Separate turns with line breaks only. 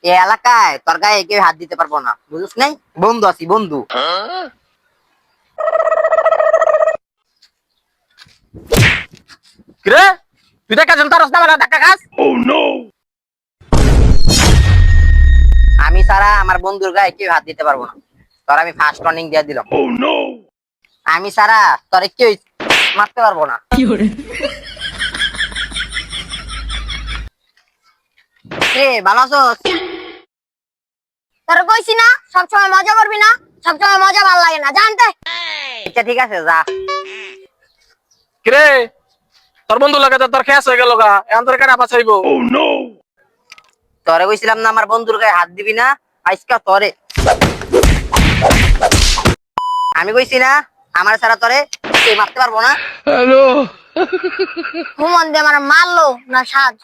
এই এলাকায় তোর গায়ে কেউ হাত দিতে পারবো না, বুঝছিস নাই? বন্ধু আছি, বন্ধু।
কিরে তুই দেখা চলতা রাস্তা বালা ধাক্কা খাস।
আমি ছাড়া আমার বন্ধুর গায়ে কেউ হাত দিতে পারবো না। তোর আমি ফার্স্ট ওয়ার্নিং দিয়ে দিলাম। আমি ছাড়া তোর কেউ মারতে পারবো না। রে ভালো আছোস?
তোর কইছি না সবসময় মজা করবি না, সবসময় মজা ভালো লাগে না, জানতে।
আচ্ছা ঠিক আছে, যা।
কিরে তোর বন্ধু লাগে তোর খেয়াস হয়ে গেল গা, এখন তোর কেনা বাঁচাইবো।
তোরে কইছিলাম না আমার বন্ধুর গায়ে হাত দিবি না, আজকা তোরে। আমি কইছি না আমার ছাড়া তোরে কেউ মারতে পারবো না।
হুমন দিয়ে আমার মারলো না সাজ